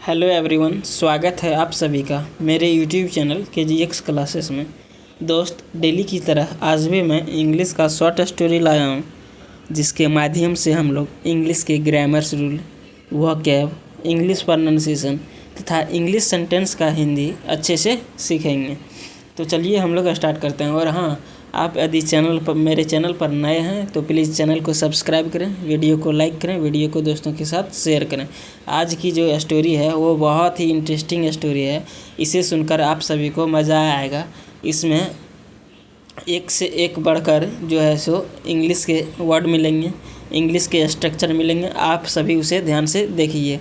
Hello everyone, स्वागत है आप सभी का मेरे यूट्यूब चैनल KGX क्लासेस में। दोस्त, डेली की तरह आज भी मैं इंग्लिश का शॉर्ट स्टोरी लाया हूँ, जिसके माध्यम से हम लोग इंग्लिश के grammars rule, vocab, English pronunciation तथा इंग्लिश सेंटेंस का हिंदी अच्छे से सीखेंगे। तो चलिए हम लोग स्टार्ट करते हैं। और हाँ, आप यदि मेरे चैनल पर नए हैं तो प्लीज़ चैनल को सब्सक्राइब करें, वीडियो को लाइक करें, वीडियो को दोस्तों के साथ शेयर करें। आज की जो स्टोरी है वो बहुत ही इंटरेस्टिंग स्टोरी है। इसे सुनकर आप सभी को मज़ा आएगा। इसमें एक से एक बढ़कर जो है सो इंग्लिश के वर्ड मिलेंगे, इंग्लिश के स्ट्रक्चर मिलेंगे। आप सभी उसे ध्यान से देखिए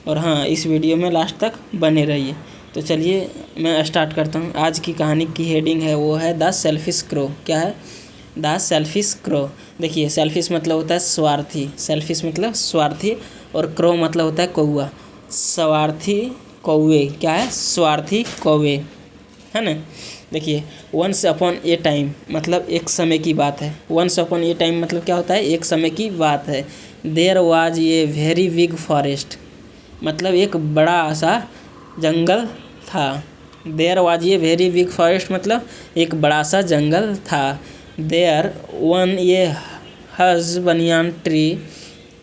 और हाँ, इस वीडियो में लास्ट तक बने रहिए। तो चलिए मैं स्टार्ट करता हूँ। आज की कहानी की हेडिंग है वो है द सेल्फिश क्रो। क्या है? The selfish crow. देखिए, सेल्फिश मतलब होता है स्वार्थी, सेल्फिश मतलब स्वार्थी, और क्रो मतलब होता है कौवा। स्वार्थी कौवे, क्या है? स्वार्थी कौवे, है ना। देखिए, वंस अपॉन ए टाइम मतलब एक समय की बात है। वंस अपॉन ए टाइम मतलब क्या होता है? एक समय की बात है। There was a very big forest मतलब एक बड़ा सा जंगल था। There was a very big forest मतलब एक बड़ा सा जंगल था। देयर वन ए हज banyan tree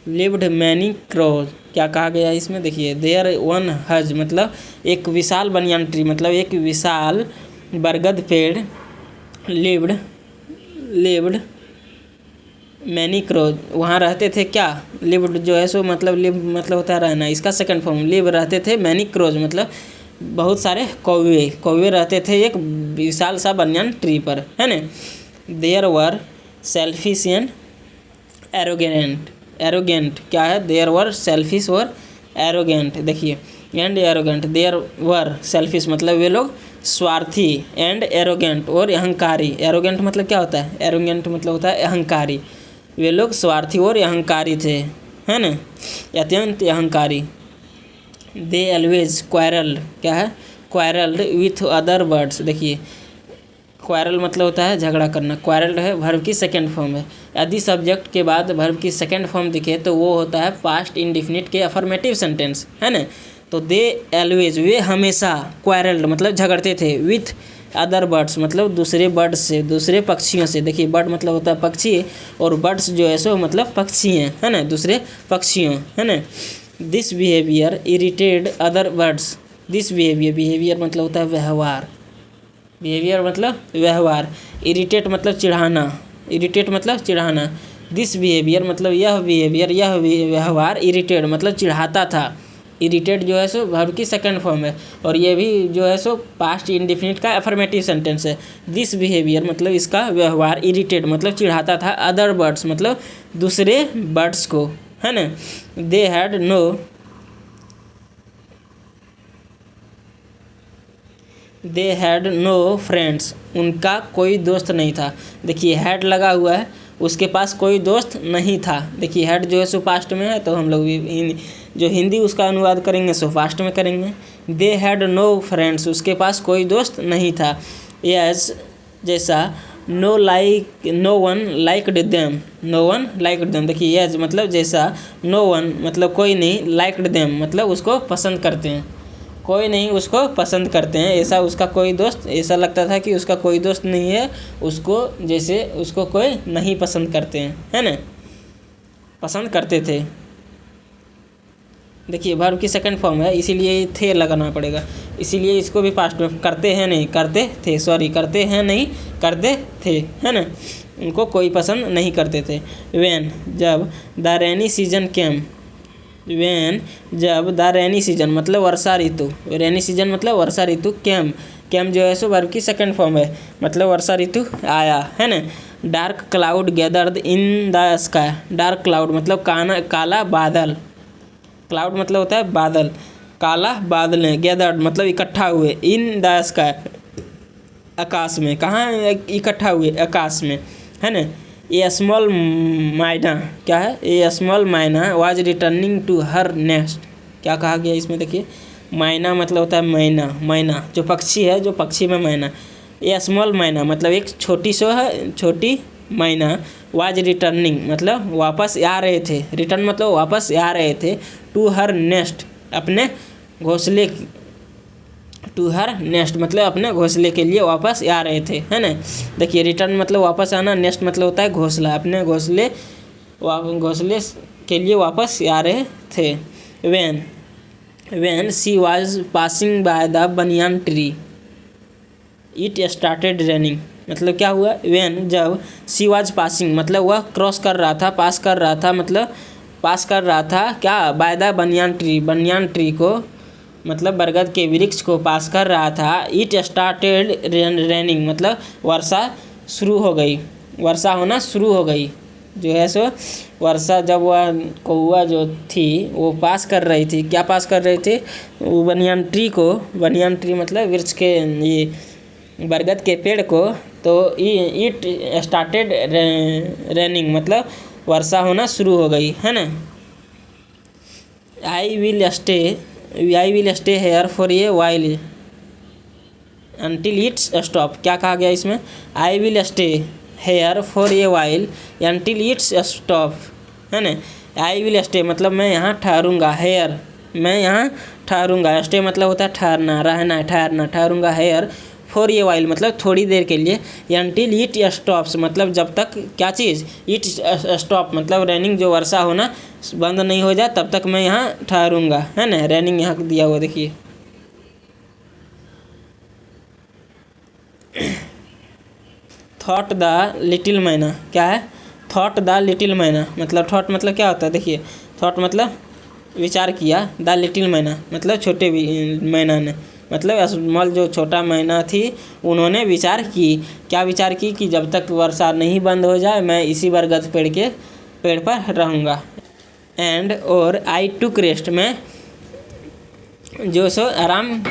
lived many crows. क्या कहा गया इसमें? देखिए, देयर वन हज मतलब एक विशाल बनियान ट्री मतलब एक विशाल बरगद पेड़। लिव्ड मैनी क्रोज, वहाँ रहते थे। क्या? लिव्ड जो है सो मतलब लिव मतलब होता है रहना, इसका सेकंड फॉर्म। लिव रहते थे, मैनी क्रोज मतलब बहुत सारे कौवे रहते थे एक विशाल सा बनियान ट्री पर, है ना। There were selfish and arrogant. क्या है? देयर वर सेल्फिश और एरोगेंट। देखिए, and arrogant. There were selfish मतलब वे लोग स्वार्थी, एंड एरोगेंट और अहंकारी। एरोगेंट मतलब क्या होता है? एरोगेंट मतलब होता है अहंकारी। वे लोग स्वार्थी और अहंकारी थे, है ना, अत्यंत अहंकारी। They always quarrelled. क्या है? Quarrelled with other birds. देखिए, क्वारल मतलब होता है झगड़ा करना। क्वारल्ड है वर्ब की सेकंड फॉर्म है। यदि सब्जेक्ट के बाद वर्ब की सेकंड फॉर्म दिखे तो वो होता है पास्ट इंडिफिनिट के अफर्मेटिव सेंटेंस, है ना। तो दे ऑलवेज वे हमेशा, क्वारल्ड मतलब झगड़ते थे, विथ अदर बर्ड्स मतलब दूसरे बर्ड्स से, दूसरे पक्षियों से। देखिए, बर्ड मतलब होता है पक्षी, और बर्ड्स जो है सो मतलब पक्षी हैं, है ना, दूसरे पक्षियों, है ना। This behaviour aerated other birds. This behaviour मतलब होता है व्यवहार। बिहेवियर मतलब व्यवहार। इरिटेट मतलब चिढ़ाना। दिस बिहेवियर मतलब यह व्यवहार इरिटेट मतलब चिढ़ाता था। इरिटेट जो है सो वर्ब की सेकंड फॉर्म है, और ये भी जो है सो पास्ट इंडिफिनिट का अफर्मेटिव सेंटेंस है। दिस बिहेवियर मतलब इसका व्यवहार इरिटेट मतलब चिढ़ाता था अदर बर्ड्स मतलब दूसरे बर्ड्स को, है ना। They had no friends. उनका कोई दोस्त नहीं था। देखिए, हैड लगा हुआ है, उसके पास कोई दोस्त नहीं था। देखिए, हैड जो है सो पास्ट में है, तो हम लोग भी जो हिंदी उसका अनुवाद करेंगे सो पास्ट में करेंगे। दे हैड नो फ्रेंड्स, उसके पास कोई दोस्त नहीं था। एज जैसा, नो वन लाइक्ड देम। देखिए, एज मतलब जैसा, नो वन मतलब कोई नहीं, लाइक्ड देम मतलब उसको पसंद करते हैं, कोई नहीं उसको पसंद करते हैं। ऐसा उसका कोई दोस्त, ऐसा लगता था कि उसका कोई दोस्त नहीं है, उसको जैसे उसको कोई नहीं पसंद करते हैं, है ना, पसंद करते थे। देखिए, वर्ब की सेकंड फॉर्म है, इसीलिए थे लगाना पड़ेगा। इसीलिए इसको भी पास्ट में करते हैं नहीं करते थे, है ना। उनको कोई पसंद नहीं करते थे। व्हेन जब द रेनी सीजन केम। जब द रेनी सीजन मतलब वर्षा ऋतु, रेनी सीजन मतलब वर्षा ऋतु, केम जो है सो वर्ब की सेकंड फॉर्म है मतलब वर्षा ऋतु आया, है ना। Dark cloud gathered in the sky. Dark cloud मतलब काला बादल। क्लाउड मतलब होता है बादल, काला बादलें। गैदर्ड मतलब इकट्ठा हुए, इन द स्काई आकाश में। कहाँ इकट्ठा हुए? आकाश में, है ना। ए स्मॉल माइना। क्या है? A small myna was returning to her nest. क्या कहा गया इसमें? देखिए, माइना मतलब होता है मैना जो पक्षी है, जो पक्षी में मैना। ए स्मॉल माइना मतलब एक छोटी मैना। वाज रिटर्निंग मतलब वापस आ रहे थे, रिटर्न मतलब वापस आ रहे थे, टू हर नेस्ट अपने घोंसले टू हर नेस्ट मतलब अपने घोंसले के लिए वापस आ रहे थे, है ना। देखिए रिटर्न मतलब वापस आना, नेस्ट मतलब होता है घोंसला, अपने घोंसले के लिए वापस आ रहे थे। When she was passing by the banyan tree, it started raining। मतलब क्या हुआ, when जब she was passing मतलब वह क्रॉस कर रहा था, पास कर रहा था, मतलब पास कर रहा था क्या, by the banyan tree, banyan tree को मतलब बरगद के वृक्ष को पास कर रहा था। it started raining मतलब वर्षा शुरू हो गई, वर्षा होना शुरू हो गई जो है सो वर्षा। जब वह कौआ जो थी वो पास कर रही थी, क्या पास कर रही थी, वो बनियान ट्री को, बनियान ट्री मतलब वृक्ष के, ये बरगद के पेड़ को, तो इट स्टार्टेड रेनिंग मतलब वर्षा होना शुरू हो गई, है ना। I will stay here for a while until it's stop. क्या कहा गया इसमें, I will stay here for a while until it's stop, है ना। आई विल स्टे मतलब मैं यहाँ ठहरूंगा, हेयर मैं यहाँ ठहरूंगा, स्टे मतलब होता है ठहरना, रहना, ठहरना, ठहरूंगा हेयर फॉर ए वाइल मतलब थोड़ी देर के लिए, अनटिल इट स्टॉप्स मतलब जब तक क्या चीज़, इट स्टॉप मतलब रेनिंग जो वर्षा होना बंद नहीं हो जाए तब तक मैं यहाँ ठहरूंगा, है ना। रेनिंग यहाँ दिया हुआ देखिए। थॉट द लिटिल मैना, क्या है, थॉट द लिटिल मैना मतलब थॉट मतलब क्या होता है, देखिए थॉट मतलब विचार किया, द लिटिल मैना मतलब छोटे मैना ने, मतलब स्मॉल जो छोटा मैना थी उन्होंने विचार की, क्या विचार की कि जब तक वर्षा नहीं बंद हो जाए मैं इसी बरगद पेड़ पर रहूँगा। एंड और आई टुक रेस्ट में जो सो आराम,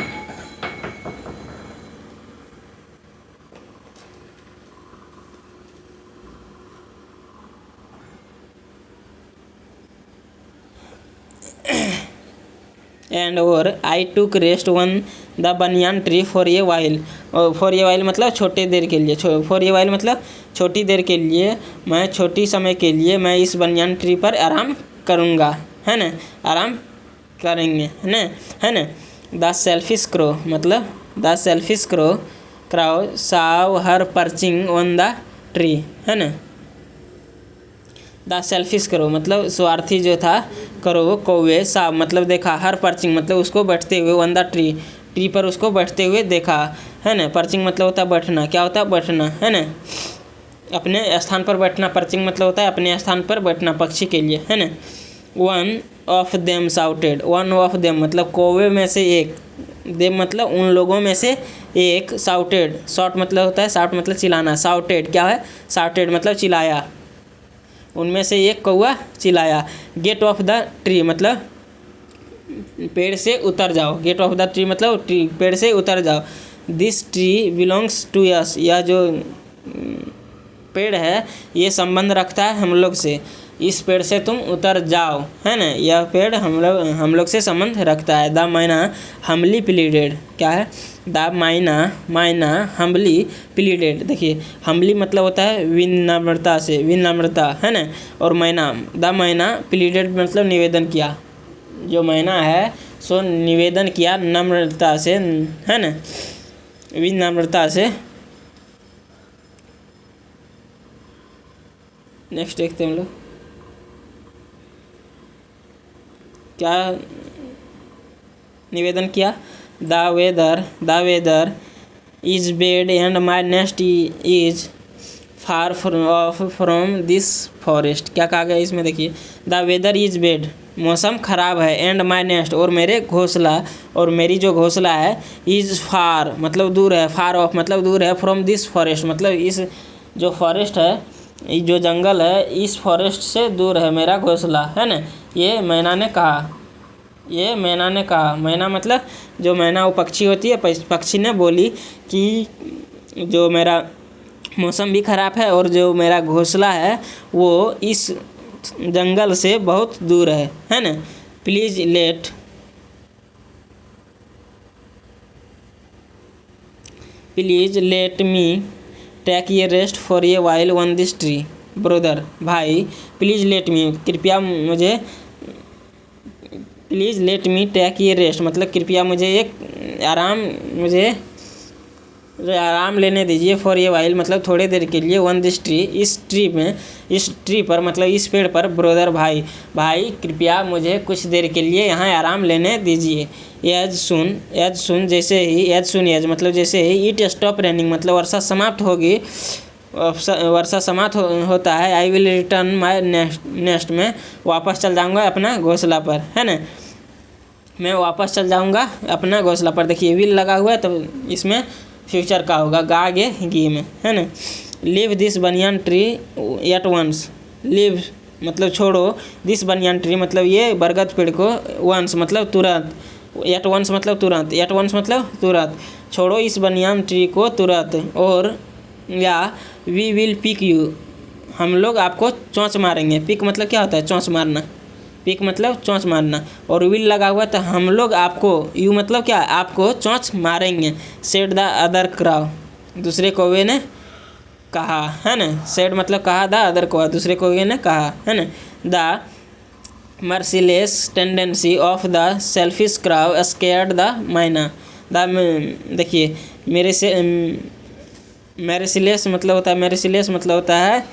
एंड और I took rest on the banyan tree for a while, for a while मतलब छोटे देर के लिए, फॉर ए वाइल मतलब छोटी देर के लिए, मैं छोटी समय के लिए मैं इस बनियान ट्री पर आराम करूँगा, है ना, आराम करेंगे, है ना। द सेल्फिश क्रो मतलब the selfish crow saw her perching on the tree, है ना। द सेल्फिश क्रो मतलब स्वार्थी जो था, करो कौवे, सा मतलब देखा, हर पर्चिंग मतलब उसको बैठते हुए, ऑन द ट्री पर उसको बैठते हुए देखा, है ना। पर्चिंग मतलब होता है बैठना, क्या होता है बैठना, है ना, अपने स्थान पर बैठना, पर्चिंग मतलब होता है अपने स्थान पर बैठना पक्षी के लिए, है ना। One of them shouted, one of them मतलब कौवे में से एक, देम मतलब उन लोगों में से एक, शाउटेड, शॉट मतलब होता है, शाउट मतलब चिल्लाना, शाउटेड क्या है, शाउटेड मतलब चिल्लाया, उनमें से एक कौआ चिल्लाया। गेट ऑफ द ट्री मतलब पेड़ से उतर जाओ, गेट ऑफ द ट्री मतलब पेड़ से उतर जाओ। This tree belongs to us, यह जो पेड़ है ये संबंध रखता है हम लोग से, इस पेड़ से तुम उतर जाओ, है ना, यह पेड़ हम लोग से संबंध रखता है। द मैना हम्बली प्लीडेड, क्या है, द मैना हम्बली प्लीडेड, देखिए हम्बली मतलब होता है विनम्रता से, विनम्रता, है ना, और द मैना प्लीडेड मतलब निवेदन किया, जो मैना है सो निवेदन किया नम्रता से, है ना, विनम्रता से। नेक्स्ट देखते हैं हम लोग क्या निवेदन किया। The weather is bad and my nest is far from this forest, क्या कहा गया इसमें, देखिए द वेदर इज बेड मौसम ख़राब है, एंड माई नेस्ट और मेरे घोंसला, और मेरी जो घोंसला है, इज फार मतलब दूर है, फार ऑफ मतलब दूर है, फ्रॉम दिस फॉरेस्ट मतलब इस जो फॉरेस्ट है, जो जंगल है, इस फॉरेस्ट से दूर है मेरा घोंसला, है ना। ये मैना ने कहा, ये मैना ने कहा, मैना मतलब जो मैना वो पक्षी होती है, पक्षी ने बोली कि जो मेरा मौसम भी ख़राब है और जो मेरा घोंसला है वो इस जंगल से बहुत दूर है ना। प्लीज़ लेट मी टेक ये rest for a while on this tree brother, भाई प्लीज़ लेट मी कृपया मुझे प्लीज़ लेट मी टेक ये रेस्ट, मतलब कृपया मुझे एक आराम लेने दीजिए। फॉर ये वाइल, मतलब थोड़े देर के लिए। वन दिस ट्री, इस ट्री पर, मतलब इस पेड़ पर। ब्रदर, भाई कृपया मुझे कुछ देर के लिए यहाँ आराम लेने दीजिए। एज सुन जैसे ही, मतलब जैसे ही। इट स्टॉप रेनिंग, मतलब वर्षा समाप्त होगी, वर्षा समाप्त होता है। I will return my nest, में वापस चल जाऊँगा अपना घोंसला पर, है ना। मैं वापस चल जाऊँगा अपना घोंसला पर। देखिए विल लगा हुआ है, तो इसमें फ्यूचर का होगा, गा आगे गी में, है ना। Leave this banyan tree at once, leave मतलब छोड़ो, दिस बनियान ट्री मतलब ये बरगद पेड़ को, वंस मतलब तुरंत, एट वंस मतलब तुरंत, एट वंस मतलब तुरंत, छोड़ो इस बनियान ट्री को तुरंत। और या वी विल पिक यू, हम लोग आपको चोंच मारेंगे। पिक मतलब क्या होता है? चोंच मारना। पिक मतलब चोंच मारना, और विल लगा हुआ तो हम लोग आपको, यू मतलब क्या? आपको चोंच मारेंगे। सेड द अदर क्राउ, दूसरे कौवे ने कहा, है ना। सेड मतलब कहा, द अदर कौवा दूसरे कौवे ने कहा, है ना। The merciless tendency of the selfish crow scared the myna. देखिए मेरेसिलेस मतलब होता है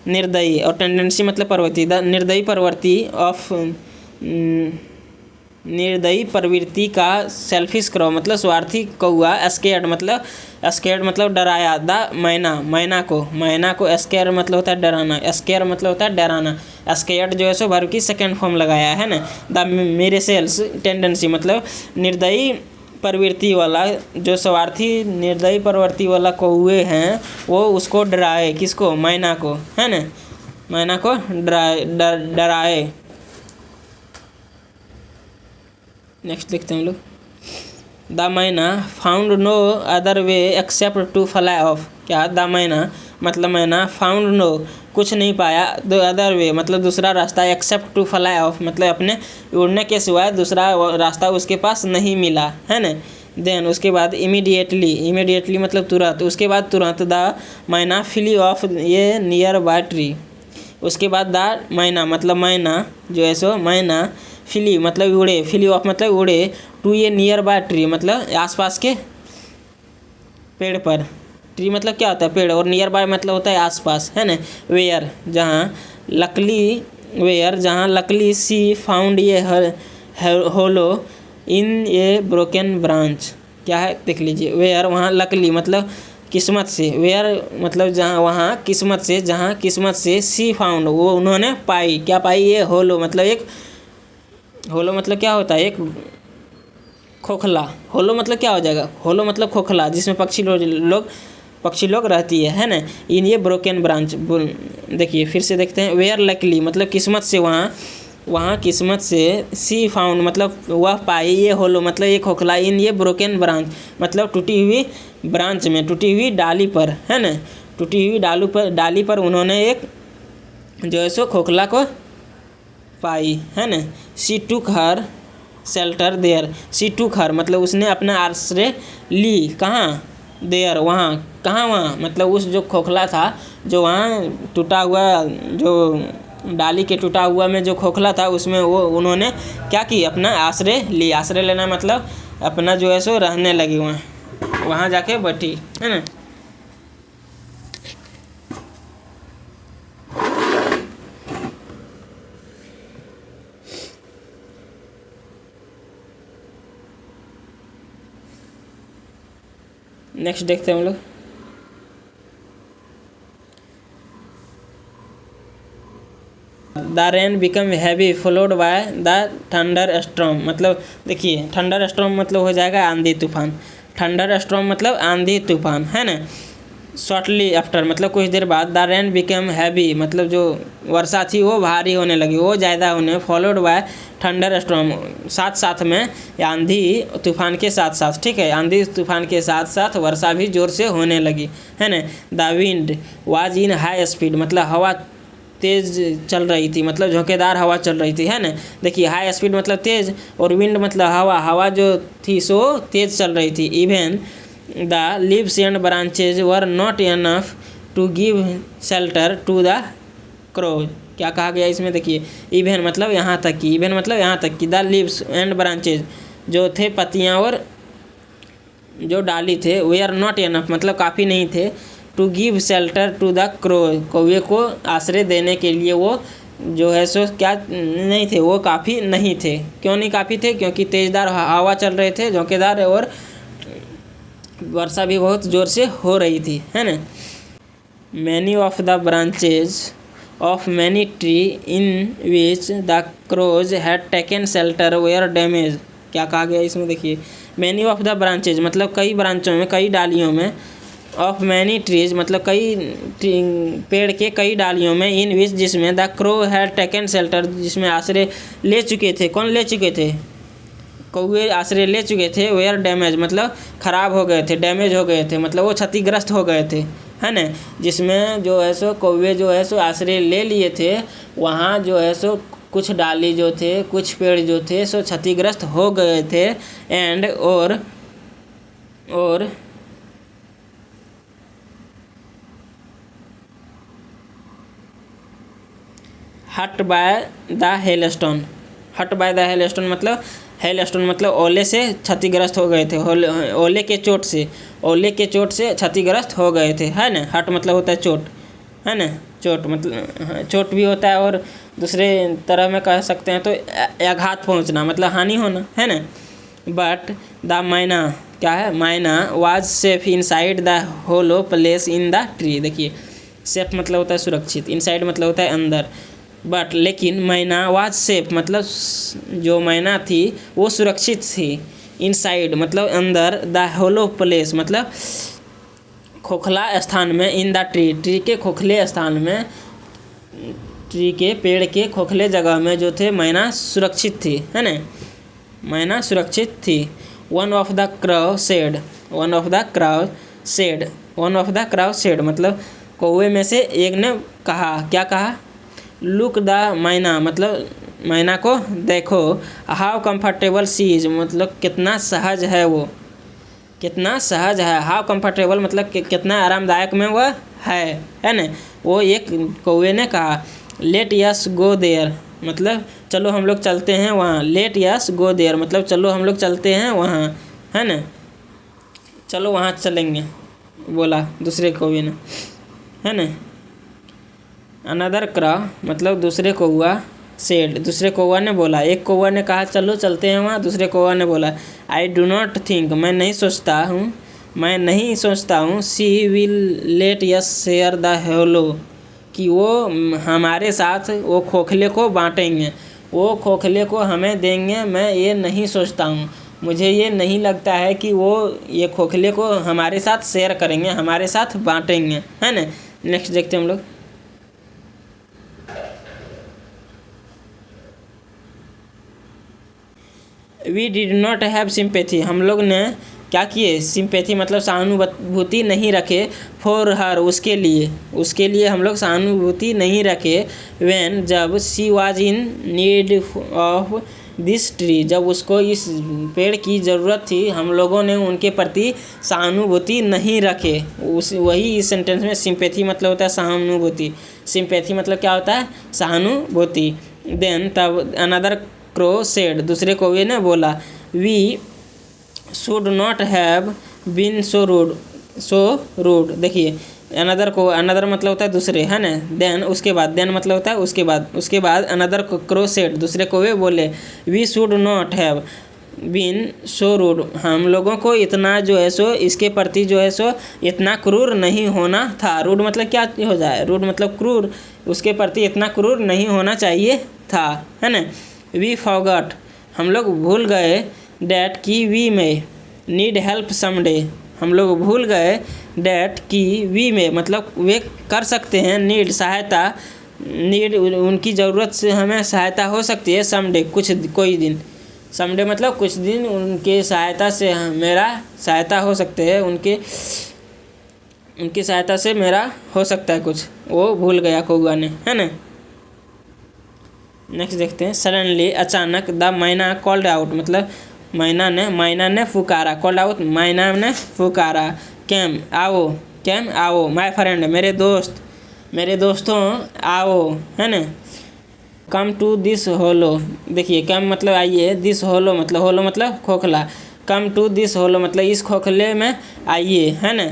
निर्दयी, और टेंडेंसी मतलब प्रवृत्ति। द निर्दयी प्रवृत्ति का सेल्फिश क्राउ मतलब स्वार्थी कौआ। स्केयर्ड मतलब डराया। द मैना को स्केयर मतलब होता है डराना। स्केयर मतलब होता है डराना। स्केयर्ड जो है सो वर्ब की सेकेंड फॉर्म लगाया है ना। द मेरेसेल्स टेंडेंसी मतलब निर्दयी प्रवृत्ति वाला, जो स्वार्थी निर्दयी प्रवृत्ति वाला कौए हैं, वो उसको डराए। किसको? मैना को, है ना। मैना को डराए। नेक्स्ट देखते हैं हम लोग। The myna found no other way except to fly off. क्या? द मैना मतलब मैना, फाउंड नो कुछ नहीं पाया, द अदर वे मतलब दूसरा रास्ता, एक्सेप्ट टू फ्लाई ऑफ मतलब अपने उड़ने के सिवाय दूसरा रास्ता उसके पास नहीं मिला, है ना। देन उसके बाद इमीडिएटली मतलब तुरंत, उसके बाद तुरंत। द मैना फ्ली ऑफ ये नियर बाय ट्री, उसके बाद द मैना मतलब मैना जो है सो मैना फ्ली मतलब उड़े, फ्ली ऑफ मतलब उड़े, टू ये नियर बाय ट्री मतलब आसपास के पेड़ पर। ट्री मतलब क्या होता है? पेड़, और नियर बाय मतलब होता है आसपास, है ना। वेयर जहाँ लकली सी फाउंड ये होलो इन ए ब्रोकन ब्रांच। क्या है देख लीजिए। वेयर वहाँ, लकली मतलब किस्मत से, वेयर मतलब जहाँ, वहाँ किस्मत से, जहाँ किस्मत से। सी फाउंड वो उन्होंने पाई। क्या पाई? ये होलो मतलब एक, होलो मतलब क्या होता है? एक खोखला। होलो मतलब क्या हो जाएगा? होलो मतलब खोखला, जिसमें पक्षी लोग रहती है ना। इन ये ब्रोकन ब्रांच। देखिए फिर से देखते हैं। वेयर लकली मतलब किस्मत से, वहाँ किस्मत से। सी फाउंड मतलब वह पाई। ये होलो मतलब एक खोखला। इन ये ब्रोकन ब्रांच मतलब टूटी हुई ब्रांच में, टूटी हुई डाली पर, है ना। टूटी हुई डाली पर उन्होंने एक जो है सो खोखला को पाई, है ना। सी टूक हर शेल्टर देयर, सी टूक हर मतलब उसने अपना आश्रय ली। कहाँ? देयर वहाँ। कहाँ? वहाँ मतलब उस जो खोखला था, जो वहाँ टूटा हुआ, जो डाली के टूटा हुआ में जो खोखला था, उसमें वो उन्होंने क्या की? अपना आश्रय ली। आश्रय लेना मतलब अपना जो है सो रहने लगी, वहाँ जाके बैठी, है ना। नेक्स्ट देखते हैं हम लोग। The rain become heavy followed by the thunder storm मतलब देखिए थंडर स्टॉर्म मतलब हो जाएगा आंधी तूफान। थंडर स्टॉर्म मतलब आंधी तूफान, है ना। शॉर्टली आफ्टर मतलब कुछ देर बाद। द रेन बिकम हैवी मतलब जो वर्षा थी वो भारी होने लगी, वो ज़्यादा होने। फॉलोड बाय थंडर स्टॉर्म साथ में, आंधी तूफान के साथ, ठीक है। आंधी तूफान के साथ वर्षा भी ज़ोर से होने लगी, है ना। The wind was in high speed मतलब हवा तेज़ चल रही थी, मतलब झोंकेदार हवा चल रही थी, है ना। देखिए हाई स्पीड मतलब तेज़, और विंड मतलब हवा जो थी सो तेज़ चल रही थी। Even the leaves and branches were not enough to give shelter to the crow क्या कहा गया इसमें देखिए, इवन मतलब यहाँ तक की, इवन मतलब यहाँ तक की, द लीव्स एंड ब्रांचेज जो थे पत्तियाँ और जो डाली थे, वे आर नॉट एनफ मतलब काफ़ी नहीं थे, to give shelter to the crow कौवे को आश्रय देने के लिए वो जो है सो क्या नहीं थे, वो काफ़ी नहीं थे। क्यों नहीं काफ़ी थे? क्योंकि तेज़दार हवा चल रहे थे, झोंकेदार, और वर्षा भी बहुत ज़ोर से हो रही थी, है ना। Many of the branches of many tree in which the crows had taken shelter were damage. क्या कहा गया इसमें देखिए, मैनी ऑफ द ब्रांचेज मतलब कई ब्रांचों में, कई डालियों में, ऑफ मैनी ट्रीज मतलब कई पेड़ के कई डालियों में, इन विच जिसमें the crow had taken shelter जिसमें आश्रय ले चुके थे। कौन ले चुके थे? कौवे आश्रय ले चुके थे। वेयर डैमेज मतलब ख़राब हो गए थे, डैमेज हो गए थे, मतलब वो क्षतिग्रस्त हो गए थे, है ना। जिसमें जो है सो कौवे जो है सो आश्रय ले लिए थे, वहाँ जो है सो कुछ डाली जो थे, कुछ पेड़ जो थे सो क्षतिग्रस्त हो गए थे। एंड और हट बाय द हेलस्टोन। हट बाय द हेलस्टोन मतलब, हेलस्टोन मतलब ओले से क्षतिग्रस्त हो गए थे, ओले के चोट से, ओले के चोट से क्षतिग्रस्त हो गए थे, है ना। हट मतलब होता है चोट, है ना। चोट मतलब चोट भी होता है, और दूसरे तरह में कह सकते हैं तो आघात पहुंचना मतलब हानि होना, है ना। बट द मैना क्या है? Myna was safe inside the hollow place in the tree. देखिए, सेफ मतलब होता है सुरक्षित, इनसाइड मतलब होता है अंदर, बट लेकिन मैना वाज सेफ मतलब जो मैना थी वो सुरक्षित थी, इनसाइड मतलब अंदर, द होलो प्लेस मतलब खोखला स्थान में, इन द ट्री ट्री के खोखले स्थान में, ट्री के पेड़ के खोखले जगह में जो थे मैना सुरक्षित थी, है ना। मैना सुरक्षित थी। One of the crow said, one of the crow said, one of the crow said मतलब कौवे में से एक ने कहा। क्या कहा? लुक द मैना मतलब मैना को देखो, हाउ कंफर्टेबल सी इज मतलब कितना सहज है वो, कितना सहज है। हाउ कंफर्टेबल मतलब कितना आरामदायक में वह है ना। वो एक कौवे ने कहा। लेट यस गो देयर मतलब चलो हम लोग चलते हैं वहाँ। लेट यस गो देयर मतलब चलो हम लोग चलते हैं वहाँ, है ना। चलो वहाँ चलेंगे, बोला दूसरे कौवे ने, है ना। अनदर क्रा मतलब दूसरे कौवा सेड, दूसरे कौवा ने बोला। एक कौवा ने कहा चलो चलते हैं वहाँ, दूसरे कौवा ने बोला आई डू नॉट थिंक मैं नहीं सोचता हूँ she will let us share the hollow कि वो हमारे साथ वो खोखले को बांटेंगे, वो खोखले को हमें देंगे। मैं ये नहीं सोचता हूँ, मुझे ये नहीं लगता है कि वो ये खोखले को हमारे साथ शेयर करेंगे, हमारे साथ बांटेंगे, है ना। नेक्स्ट देखते हैं हम लोग। We did not have sympathy हम लोग ने क्या किए? सिंपैथी मतलब सहानुभूति नहीं रखे। फॉर हर उसके लिए हम लोग सहानुभूति नहीं रखे। व्हेन जब she was in need of this tree जब उसको इस पेड़ की ज़रूरत थी, हम लोगों ने उनके प्रति सहानुभूति नहीं रखे। वही इस सेंटेंस में सिंपैथी मतलब होता है सहानुभूति। सिंपैथी मतलब क्या होता है? सहानुभूति। देन तब अनदर क्रो सेड दूसरे कौवे ने बोला we should not have been so rude. देखिए अनदर मतलब होता है दूसरे, है ना। देन उसके बाद, देन मतलब होता है उसके बाद अनदर क्रो सेड दूसरे कौवे बोले we should not have been so rude हम लोगों को इतना जो है सो इसके प्रति जो है सो इतना क्रूर नहीं होना था। रूड मतलब क्या हो जाए? रूड मतलब क्रूर, उसके प्रति इतना क्रूर नहीं होना चाहिए था, है ना। वी फॉरगॉट हम लोग भूल गए। डैट की वी में नीड हेल्प समडे हम लोग भूल गए। डैट की वी में मतलब वे कर सकते हैं। नीड सहायता, नीड उनकी ज़रूरत से हमें सहायता हो सकती है। समडे कोई दिन, समडे मतलब कुछ दिन उनके सहायता से मेरा सहायता हो सकते हैं। उनकी सहायता से मेरा हो सकता है कुछ, वो भूल गया कौवा ने, है ना। नेक्स्ट देखते हैं। सडनली अचानक द मैना कॉल्ड आउट मतलब मैना ने पुकारा। कॉल्ड आउट मैना ने पुकारा। कैम आओ माय फ्रेंड मेरे दोस्त। मेरे दोस्तों आओ, है ना। कम टू दिस होलो, देखिए कम मतलब आइए, दिस होलो मतलब खोखला। कम टू दिस होलो मतलब इस खोखले में आइए, है ना,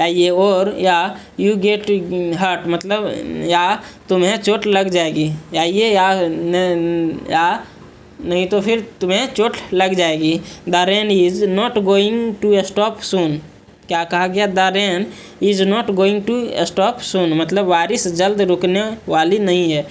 आइए। और या यू गेट हर्ट मतलब या तुम्हें चोट लग जाएगी, आइए या नहीं तो फिर तुम्हें चोट लग जाएगी। The rain is not going to stop soon, क्या कहा गया, the rain is not going to stop soon मतलब बारिश जल्द रुकने वाली नहीं है,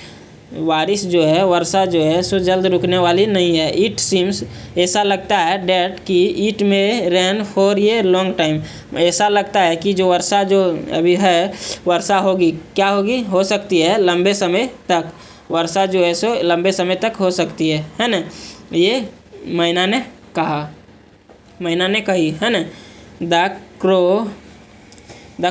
बारिश जो है, वर्षा जो है सो जल्द रुकने वाली नहीं है। इट सीम्स, ऐसा लगता है, डैट कि इट में rain for a long time, ऐसा लगता है कि जो वर्षा जो अभी है वर्षा होगी, क्या होगी, हो सकती है लंबे समय तक, वर्षा जो है सो लंबे समय तक हो सकती है ना। ये मैना ने कहा, मैना ने कही, है ना। The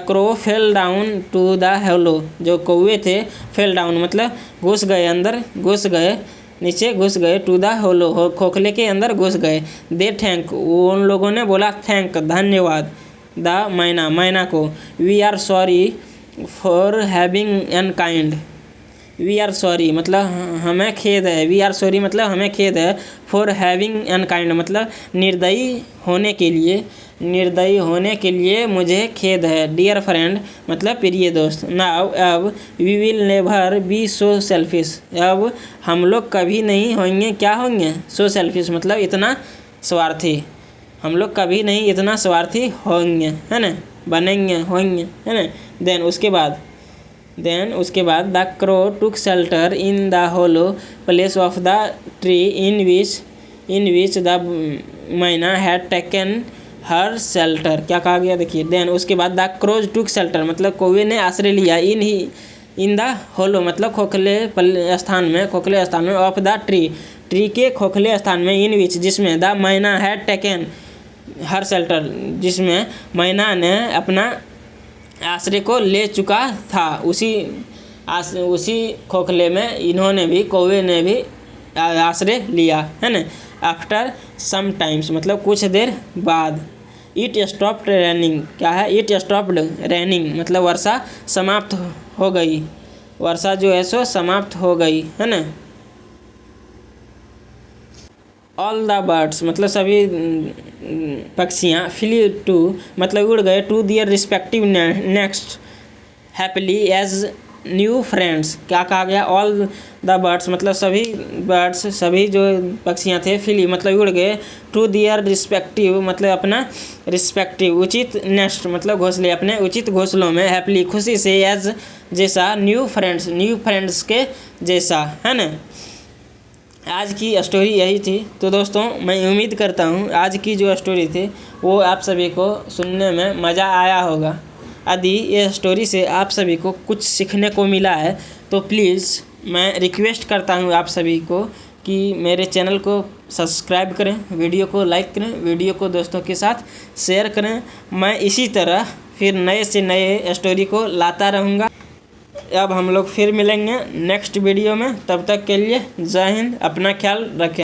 crow fell down to the hollow, जो कौवे थे फेल डाउन मतलब घुस गए, अंदर घुस गए, नीचे घुस गए, टू द होलो खोखले के अंदर घुस गए। दे थैंक, उन लोगों ने बोला थैंक धन्यवाद, द मैना को। We are sorry for having unkind, we are sorry मतलब हमें खेद है, वी आर सॉरी मतलब हमें खेद है, फॉर हैविंग अनकाइंड मतलब निर्दयी होने के लिए, निर्दयी होने के लिए मुझे खेद है। डियर फ्रेंड मतलब प्रिय दोस्त। नाउ अब we will never be so selfish, अब हम लोग कभी नहीं होंगे, क्या होंगे, सो सेल्फिश मतलब इतना स्वार्थी, हम लोग कभी नहीं इतना स्वार्थी होंगे, है ना, बनेंगे, होंगे, है ना। देन उसके बाद the crow took shelter in the hollow place of the tree in which the myna had taken her shelter, क्या कहा गया, देखिए। देन उसके बाद द क्रोज टुक शेल्टर मतलब कौवे ने आश्रय लिया, इन द होलो मतलब खोखले स्थान में, ऑफ द ट्री के खोखले स्थान में, इन विच जिसमें, the myna had taken her shelter जिसमें मैना ने अपना आश्रय को ले चुका था, उसी खोखले में इन्होंने भी, कौवे ने भी आश्रय लिया, है ना। आफ्टर सम टाइम्स मतलब कुछ देर बाद। इट स्टॉप्ड रेनिंग, क्या है, इट स्टॉप्ड रेनिंग मतलब वर्षा समाप्त हो गई, वर्षा जो है सो समाप्त हो गई, है ना। ऑल द बर्ड्स मतलब सभी पक्षियाँ, फ्ली टू मतलब उड़ गए, to their respective nests happily as new friends, क्या कहा गया, ऑल द बर्ड्स मतलब सभी बर्ड्स, सभी जो पक्षियाँ थे, फ्ली मतलब उड़ गए, टू दियर रिस्पेक्टिव मतलब अपना रिस्पेक्टिव उचित नेस्ट मतलब घोंसले, अपने उचित घोंसलों में, हैप्पीली खुशी से, एज जैसा, न्यू फ्रेंड्स के जैसा, है ना। आज की स्टोरी यही थी। तो दोस्तों मैं उम्मीद करता हूँ आज की जो स्टोरी थी वो आप सभी को सुनने में मज़ा आया होगा। यदि ये स्टोरी से आप सभी को कुछ सीखने को मिला है तो प्लीज़ मैं रिक्वेस्ट करता हूँ आप सभी को कि मेरे चैनल को सब्सक्राइब करें, वीडियो को लाइक करें, वीडियो को दोस्तों के साथ शेयर करें। मैं इसी तरह फिर नए से नए स्टोरी को लाता रहूँगा। अब हम लोग फिर मिलेंगे नेक्स्ट वीडियो में, तब तक के लिए जय हिंद, अपना ख्याल रखें।